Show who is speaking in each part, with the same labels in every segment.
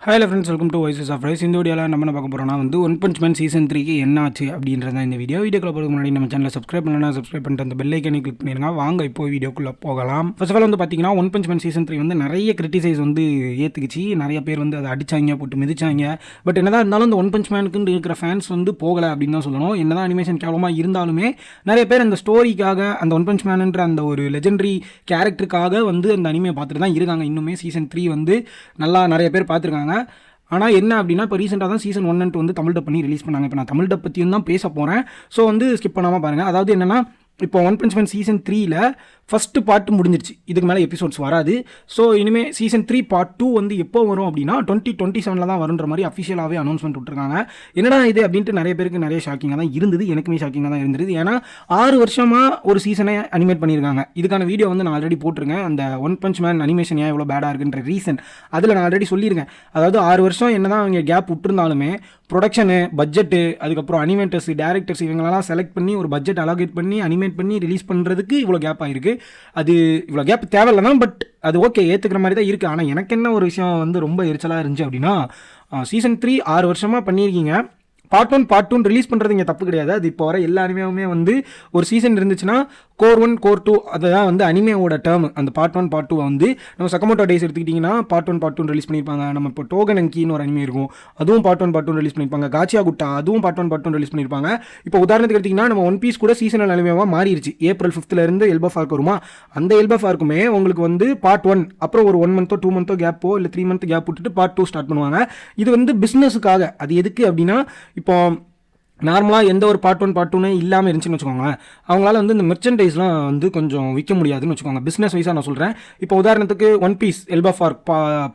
Speaker 1: Hello friends, welcome to voices of rise. இந்த வீடியோவில் நம்ம என்ன பார்க்க போகிறோம்னா ஒன் பஞ்ச் மேன் சீசன் 3க்கு என்ன ஆச்சு அப்படின்றத இந்த வீடியோக்குள்ள போகிறதுக்கு முன்னாடி நம்ம சேனலை சப்ஸ்கிரைப் பண்ணலாம், சப்ஸ்கிரைப் பண்ணிட்டு அந்த பெல் ஐக்கனை கிளிக் பண்ணிடுங்க. வாங்க இப்போ வீடியோக்குள்ளே போகலாம். ஃபர்ஸ்ட் ஆஃப் ஆல் பார்த்தீங்கன்னா ஒன் பஞ்ச் மேன் சீசன் 3 நிறைய கிரிட்டிசைஸ் ஏற்றுக்குச்சு. நிறைய பேர் அதை அடிச்சாங்க, போட்டு மிதிச்சாங்க. பட் என்னதான் இருந்தாலும் இந்த ஒன் பஞ்ச் மேனுக்கு இருக்கிற ஃபேன்ஸ் போகலை அப்படின்னு தான் சொல்லணும். என்னதான் அனிமேஷன் கேவலமாக இருந்தாலுமே நிறைய பேர் அந்த ஸ்டோரிக்காக, அந்த ஒன் பஞ்ச் மேனுன்ற அந்த ஒரு லெஜெண்டரி கேரக்டருக்காக அந்த அனிமே பார்த்துட்டு தான் இருக்காங்க. இன்னுமே சீசன் 3 நல்லா நிறைய பேர் பார்த்துருக்காங்க. ஆனால் என்ன அப்படின்னா, இப்போ ரீசெண்டாக தான் சீசன் 1 and 2 தமிழ் டப் பண்ணி ரிலீஸ் பண்ணாங்க. இப்போ நான் தமிழ் டப் பற்றியும் தான் பேச போகிறேன். ஸோ ஸ்கிப் பண்ணாமல் பாருங்கள். அதாவது என்னென்னா, இப்போ ஒன் பஞ்ச் மேன் சீசன் 3ல் ஃபஸ்ட்டு பார்ட்டு முடிஞ்சிருச்சு. இதுக்கு மேலே எபிசோட்ஸ் வராது. ஸோ இனிமேல் சீசன் 3 பார்ட் 2 எப்போ வரும் அப்படின்னா 2027 தான் வருன்ற மாதிரி அஃபிஷியலாகவே அனௌன்ஸ்மெண்ட் விட்டுருக்காங்க. என்னடா இது அப்படின்ட்டு நிறைய பேருக்கு நிறைய ஷாக்கிங்காக தான் இருந்தது. எனக்குமே ஷாக்கிங்காக தான் இருந்தது. ஏன்னா 6 வருஷமாக ஒரு சீசனை அனிமேட் பண்ணியிருக்காங்க. இதுக்கான வீடியோ நான் ஆல்ரெடி போட்டிருக்கேன். அந்த ஒன் பஞ்ச் மேன் அனிமேஷன் ஏன் இவ்வளோ பேடாக இருக்குன்ற ரீசன் அதில் நான் ஆல்ரெடி சொல்லியிருக்கேன். அதாவது 6 வருஷம் என்ன தான் அவங்க கேப் விட்டுருந்தாலுமே ப்ரொடக்ஷனு, பட்ஜெட்டு, அதுக்கப்புறம் அனிமேட்டர்ஸ், டேரக்டர்ஸ் இவங்களெல்லாம் செலக்ட் பண்ணி ஒரு பட்ஜெட் அலோகேட் பண்ணி அனிமேட் பண்ணி ரிலீஸ் பண்ணுறதுக்கு இவ்வளோ கேப் ஆகிருக்கு. அது இவ்வளோ கேப் தேவையில்லை தான், பட் அது ஓகே, ஏற்றுக்கிற மாதிரி தான் இருக்குது. ஆனால் எனக்கு என்ன ஒரு விஷயம் ரொம்ப எரிச்சலாக இருந்துச்சு அப்படின்னா, சீசன் 3 6 வருஷமாக பண்ணியிருக்கீங்க. பார்ட் 1 பார்ட் 2 ரிலீஸ் பண்ணுறது இங்கே தப்பு கிடையாது. அது இப்போ வர எல்லா அனிமேவுமே ஒரு சீசன் இருந்துச்சுன்னா கோர் 1 கோர் 2 அதுதான் அனிமேவோட டேர்ம். அந்த பார்ட் 1 பார்ட் 2 நம்ம சக்கமோட்டோ டேஸ் எடுத்துக்கிட்டிங்கன்னா பார்ட் 1 பார்ட் 2 ரிலீஸ் பண்ணியிருப்பாங்க. நம்ம இப்போ டோகனங்கின்னு ஒரு அனிமே இருக்கும், அதுவும் பார்ட் 1 பார்ட் 2 ரிலீஸ் பண்ணியிருப்பாங்க. காச்சியா குட்டா அதுவும் பார்ட் 1 பார்ட் 2 ரிலீஸ் பண்ணியிருப்பாங்க. இப்போ உதாரணத்துக்கு எடுத்திங்கன்னா நம்ம ஒன் பீஸ் கூட சீசனல் அனிமேவாக மாறிடுச்சு. ஏப்ரல் 5th எல்பஃப் வருமா, அந்த எல்பஃப் ஆர்க்குமே உங்களுக்கு பார்ட் 1 அப்புறம் ஒரு 1 month 2 month கேப்போ இல்லை 3 month கேப் விட்டுட்டு பார்ட் 2 ஸ்டார்ட் பண்ணுவாங்க. இது பிஸ்னஸுக்காக. அது எதுக்கு அப்படின்னா, இப்போ நார்மலாக எந்த ஒரு பார்ட் 1 பார்ட் 2 இல்லாமல் இருந்துச்சுன்னு வச்சுக்கோங்க, அவங்களால இந்த மெர்ச்சன்டைஸ்லாம் கொஞ்சம் விற்க முடியாதுன்னு வச்சுக்கோங்க. பிஸ்னஸ் வைஸாக நான் சொல்கிறேன். இப்போ உதாரணத்துக்கு ஒன் பீஸ் எல்பஃப் ஆர்க்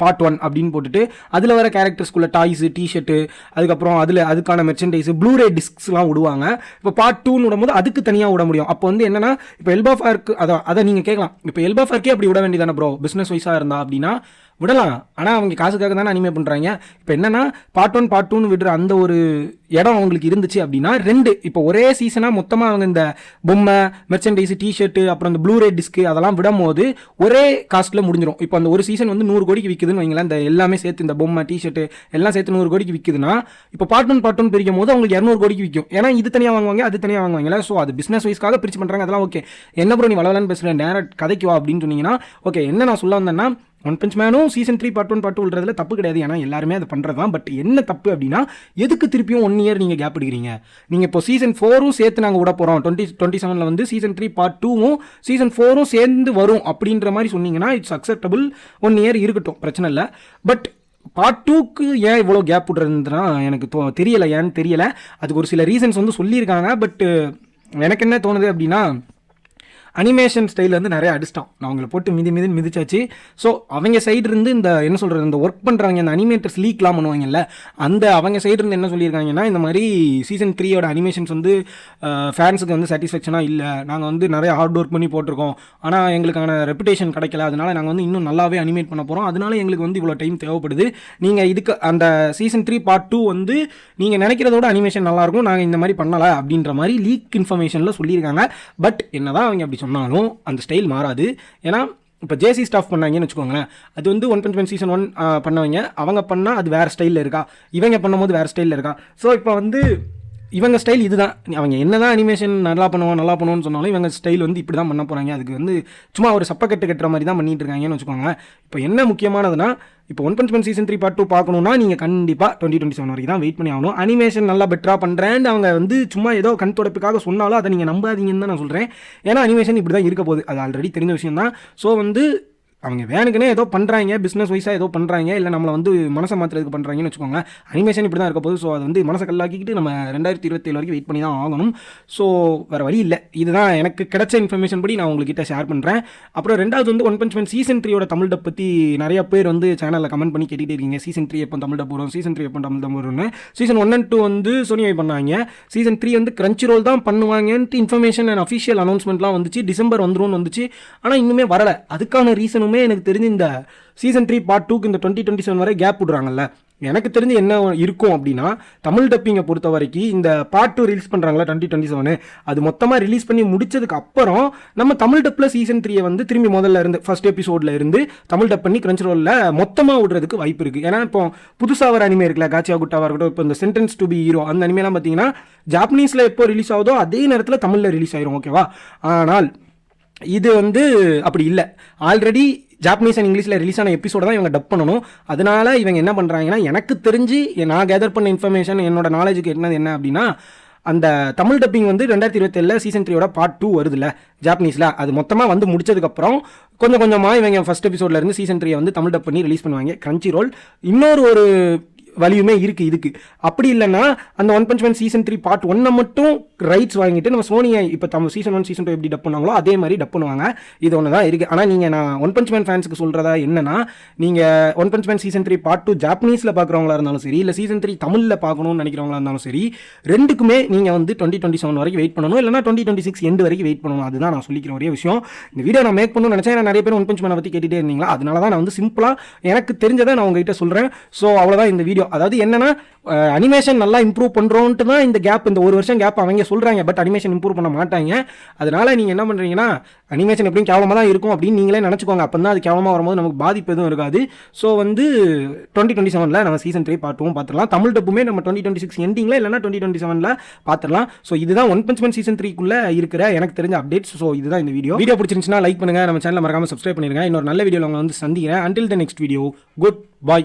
Speaker 1: பார்ட் 1 அப்படின்னு போட்டுட்டு அதில் வர கேரக்டர்ஸ்குள்ள டாய்ஸு, டிஷர்ட்டு, அதுக்கப்புறம் அதுக்கான மெர்ச்சன்டைஸு, ப்ளூரே டிஸ்க்ஸ்லாம் விடுவாங்க. இப்போ பார்ட் 2ன்னு விடும்போது அதுக்கு தனியாக விட முடியும். அப்போ என்னென்னா, இப்போ எல்பஃப் ஆர்க் அதை நீங்கள் கேட்கலாம், இப்போ எல்பஃப் ஆர்க்கே அப்படி விட வேண்டியதானே ப்ரோ, பிஸ்னஸ் வைஸாக இருந்தா அப்படின்னா விடலாம். ஆனால் அவங்க காசுக்காக தானே அனிமே பண்ணுறாங்க. இப்போ என்னென்னா, பார்ட் 1 பார்ட் 2 விடுற அந்த ஒரு இடம் அவங்களுக்கு இருந்துச்சு அப்படின்னா இப்போ ஒரே சீசனாக மொத்தமாக அவங்க இந்த பொம்மை, மெர்ச்சன்டைஸ், டிஷர்ட்டு, அப்புறம் இந்த ப்ளூரே டிஸ்க்கு அதெல்லாம் விடும் போது ஒரே காஸ்ட்டில் முடிஞ்சிடும். இப்போ அந்த ஒரு சீசன் 100 கோடிக்கு விற்குதுன்னு வைங்களேன், இந்த எல்லாமே சேர்த்து இந்த பொம்மை, டிஷர்ட்டு எல்லாம் சேர்த்து 100 கோடிக்கு விற்குதுன்னா, இப்போ பார்ட் 1 பார்ட் 2 பிரிக்கும் போது அவங்களுக்கு 200 கோடிக்கு விற்கும். ஏன்னா இது தனியாக வாங்குவாங்க, அது தனியாக வாங்குவாங்களா. ஸோ அது பிஸ்னஸ் வைஸ்க்காக பிரிச்சு பண்ணுறாங்க. அதெல்லாம் ஓகே. என்ன ப்ரோ நீ வளவலன்னு பேசுகிறேன், டேரக்ட் கதைக்கு வா அப்படின்னு சொன்னீங்கன்னா ஓகே. என்ன நான் சொல்ல வந்தேன்னா, ஒன் பஞ்ச் மேனும் சீசன் 3 பார்ட் 1 பார்ட் 2 விடுறதுல தப்பு கிடையாது. ஏன்னா எல்லாருமே அதை பண்ணுறது தான். பட் என்ன தப்பு அப்படின்னா, எதுக்கு திருப்பியும் 1 year நீங்கள் கேப் எடுக்கிறீங்க? நீங்கள் இப்போ சீசன் 4 சேர்த்து நாங்கள் விட போகிறோம், 2027 சீசன் 3 பார்ட் 2 சீசன் 4 சேர்ந்து வரும் அப்படின்ற மாதிரி சொன்னீங்கன்னா இட்ஸ் அக்செப்டபிள். 1 year இருக்கட்டும், பிரச்சனை இல்லை. பட் பார்ட் 2க்கு ஏன் இவ்வளோ கேப் விடுறதுன்னா எனக்கு தெரியலை, ஏன்னு தெரியலை. அதுக்கு ஒரு சில ரீசன்ஸ் சொல்லியிருக்காங்க. பட் எனக்கு என்ன தோணுது அப்படின்னா, அனிமேஷன் ஸ்டைல் நிறைய அடிச்சிட்டான். நான் அவங்களை போட்டு மிதிச்சாச்சு. ஸோ அவங்க சைடு இருந்து இந்த என்ன சொல்கிறது, இந்த ஒர்க் பண்ணுறாங்க, இந்த அனிமேட்டர்ஸ் லீக்லாம் பண்ணுவாங்கல்ல, அவங்க சைடு இருந்து என்ன சொல்லியிருக்காங்கன்னா, இந்த மாதிரி சீசன் 3யோட அனிமேஷன்ஸ் ஃபேன்ஸுக்கு சாட்டிஸ்ஃபேக்ஷனாக இல்லை, நாங்கள் நிறைய ஹார்ட் ஒர்க் பண்ணி போட்டிருக்கோம், ஆனால் எங்களுக்கான ரெப்புடேஷன் கிடைக்கல, அதனால் நாங்கள் இன்னும் நல்லாவே அனிமேட் பண்ண போகிறோம், அதனால எங்களுக்கு இவ்வளோ டைம் தேவைப்படுது. நீங்கள் இதுக்கு அந்த சீசன் 3 பார்ட் 2 நீங்கள் நினைக்கிறதோட அனிமேஷன் நல்லாயிருக்கும், நாங்கள் இந்த மாதிரி பண்ணலை அப்படின்ற மாதிரி லீக் இன்ஃபர்மேஷனில் சொல்லியிருக்காங்க. பட் என்ன தான் அவங்க அப்படி சொன்னாலும் அந்த ஸ்டைல் மாறாது. ஏன்னா இப்போ ஜேசி ஸ்டாஃப் பண்ணாங்கன்னு வச்சுக்கோங்களேன், அது ஒன் பஞ்ச் மேன் சீசன் 1 பண்ணவங்க, அவங்க பண்ணால் அது வேறு ஸ்டைலில் இருக்கா, இவங்க பண்ணும்போது வேறு ஸ்டைலில் இருக்கா. ஸோ இப்போ இவங்க ஸ்டைல் இதுதான். அவங்க என்ன தான் அனிமேஷன் நல்லா பண்ணுவோன்னு சொன்னாலும் இவங்க ஸ்டைல் இப்படி தான் பண்ண போகிறாங்க. அதுக்கு சும்மா ஒரு சப்பக்கட்டு கட்டுற மாதிரி தான் பண்ணிட்டு இருக்காங்கன்னு வச்சுக்கோங்க. இப்போ என்ன முக்கியமானதுன்னா, இப்போ one punch man season 3 part 2 பார்க்கணுன்னா நீங்கள் கண்டிப்பாக 2027 வரைக்கும் தான் வெயிட் பண்ணி ஆகணும். அனிமேஷன் நல்லா பெட்டராக பண்ணுறேன்னு அவங்க சும்மா ஏதோ கண் தொடப்புக்காக சொன்னாலும் அதை நீங்கள் நம்பாதீங்கன்னு தான் நான் சொல்கிறேன். ஏன்னா அனிமேஷன் இப்படி தான் இருக்க போகுது, அது ஆல்ரெடி தெரிஞ்ச விஷயம் தான். ஸோ அவங்க வேணுக்குன்னே ஏதோ பண்ணுறாங்க, பிஸ்னஸ் வைஸாக ஏதோ பண்ணுறாங்க, இல்லை நம்மளை மனசை மாற்றுறதுக்கு பண்ணுறாங்கன்னு வச்சுக்கோங்க. அனிமேஷன் இப்படி தான் இருக்க போகுது. ஸோ அது மனசை கல்லாக்கிட்டு நம்ம 2027 வரைக்கும் வெயிட் பண்ணி தான் ஆகணும். ஸோ வேறு வழி இல்லை. இதுதான் எனக்கு கிடைச்ச இன்ஃபர்மேஷன் படி நான் உங்கள்கிட்ட ஷேர் பண்ணுறேன். அப்புறம் ரெண்டாவது ஒன் பஞ்ச் மேன் சீசன் 3யோட தமிழ் டப் பற்றி நிறைய பேர் சேனலில் கமெண்ட் பண்ணி கேட்டுகிட்டே இருக்கீங்க. சீசன் 3 எப்போ தமிழ் டப் வரும், சீசன் 3 எப்போ தமிழ் டப் வரும்னு. சீசன் 1 and 2 சோனியை பண்ணாங்க. சீசன் 3 கிரன்ச்சி ரோல் தான் பண்ணுவாங்கன்ட்டு இன்ஃபர்மேஷன் அண்ட் அஃபிஷியல் அனௌன்ஸ்மெண்ட்லாம் வந்துச்சு. டிசம்பர் வந்துச்சு. ஆனால் இன்னுமே வரலை. அதுக்கான ரீசனுமே எனக்கு தெரிஞ்சு இந்த சீசன் 3 பார்ட் 2க்கு இந்த 2027 வரை கேப் விடுறாங்கல்ல, எனக்கு தெரிஞ்சு என்ன இருக்கும் அப்படின்னா, தமிழ் டப்பிங்கை பொறுத்த வரைக்கும் இந்த பார்ட் 2 ரிலீஸ் பண்ணுறாங்களா 2027, அது மொத்தமாக ரிலீஸ் பண்ணி முடிச்சதுக்கு அப்புறம் நம்ம தமிழ் டப்பில் சீசன் 3 வந்து திரும்பி முதல்ல இருந்து ஃபர்ஸ்ட் எபிசோடில் இருந்து தமிழ் டப் பண்ணி கிரன்ச் ரோலில் மொத்தமாக விடுறதுக்கு வாய்ப்பு இருக்குது. ஏன்னா இப்போ புதுசாக வர அனிமே இருக்குல்ல, காச்சியா குட்டாவாக இருக்கட்டும், இப்போ இந்த சென்டென்ஸ் டு பி ஹீரோ அந்த அனிமேலாம் பார்த்தீங்கன்னா ஜாப்பனீஸில் எப்போ ரிலீஸ் ஆகுதோ அதே நேரத்தில் தமிழில் ரிலீஸ் ஆயிரும். ஓகேவா? ஆனால் இது வந்து அப்படி இல்லை. ஆல்ரெடி ஜாப்பனீஸ் அண்ட் இங்கிலீஷில் ரிலீஸ் ஆன எபிசோட தான் இவங்க டப் பண்ணணும். அதனால இவங்க என்ன பண்ணுறாங்கன்னா, எனக்கு தெரிஞ்சு நான் கேதர் பண்ண இன்ஃபர்மேஷன் என்னோட நாலேஜுக்கு என்ன அப்படின்னா, அந்த தமிழ் டப்பிங் வந்து 2027 சீசன் 3யோட பார்ட் 2 வருதுல்ல ஜாப்பனீஸில், அது மொத்தமாக வந்து முடிச்சதுக்கப்புறம் கொஞ்சம் கொஞ்சமாக இவங்க ஃபர்ஸ்ட் எபிசோட்ல இருந்து சீசன் 3 வந்து தமிழ் டப் பண்ணி ரிலீஸ் பண்ணுவாங்க கிரன்ச்சி ரோல். இன்னொரு வழியுமே இருக்குது இதுக்கு. அப்படி இல்லைன்னா அந்த one punch man season 3 part 1 மட்டும் ரைட்ஸ் வாங்கிட்டு நம்ம சோனியை இப்போ நம்ம சீசன் 1 சீசன் 2 எப்படி டப் பண்ணாங்களோ அதே மாதிரி டப் பண்ணுவாங்க. இது ஒன்று தான் இருக்குது. ஆனால் நீங்கள் நான் ஒன் பஞ்ச் மேன் ஃபேன்ஸுக்கு சொல்கிறதா என்னன்னா, நீங்கள் one punch man season 3 part 2 ஜாப்பனீஸில் பார்க்குறவங்களா இருந்தாலும் சரி, இல்லை சீசன் 3 தமிழில் பார்க்கணும்னு நினைக்கிறவங்களா இருந்தாலும் சரி, ரெண்டுக்குமே நீங்கள் வந்து 2027 வரைக்கும் வெயிட் பண்ணணும், இல்லைனா 2026 எண்டு வரைக்கும் வெயிட் பண்ணணும். அதுதான் நான் சொல்லிக்கிற ஒரே விஷயம். இந்த வீடியோ நான் மேக் பண்ணணும்னு நினச்சேன். ஏன்னா நிறைய பேர் ஒன் பஞ்ச் மேனை பற்றி கேட்டுகிட்டே இருந்தீங்களா, அதனால தான் நான் வந்து சிம்பிளாக எனக்கு தெரிஞ்சதை நான் உங்ககிட்ட சொல்கிறேன். ஸோ அவ்வளோதான் இந்த வீடியோ. அதாவது என்னன்னா, அனிமேஷன் நல்லா இம்ப்ரூவ் பண்ணுறோன்ட்டு தான் இந்த கேப், இந்த ஒரு வருஷம் கேப் அவங்க சொல்கிறாங்க. பட் அனிமேஷன் இம்ப்ரூவ் பண்ண மாட்டாங்க. அதனால நீங்கள் என்ன பண்ணுறீங்கன்னா, அனிமேஷன் எப்படியும் கேவலமாக தான் இருக்கும் அப்படின்னு நீங்களே நினச்சிக்கோங்க. அப்போ தான் அது கேவலமாக வரும்போது நமக்கு பாதிப்பு எதுவும் இருக்காது. ஸோ வந்து 2027 நம்ம சீசன் 3 பார்ட் 2 பார்த்துடலாம். தமிழ் டப்புமே நம்ம 2026 எண்டிங்கில் இல்லைனா 2027 பார்த்துடலாம். ஸோ இதுதான் ஒன் பஞ்ச் மேன் சீசன் 3க்குள்ளே இருக்கிற எனக்கு தெரிஞ்ச அப்டேட்ஸ். ஸோ இதுதான் இந்த வீடியோ பிடிச்சிருந்துச்சுன்னா லைக் பண்ணுங்கள், நம்ம சேனலை மறக்காமல் சப்ஸ்கிரைப் பண்ணிடுங்க. இன்னொரு நல்ல வீடியோவில் உங்களை வந்து சந்திக்கிறேன். Until the next video, good bye.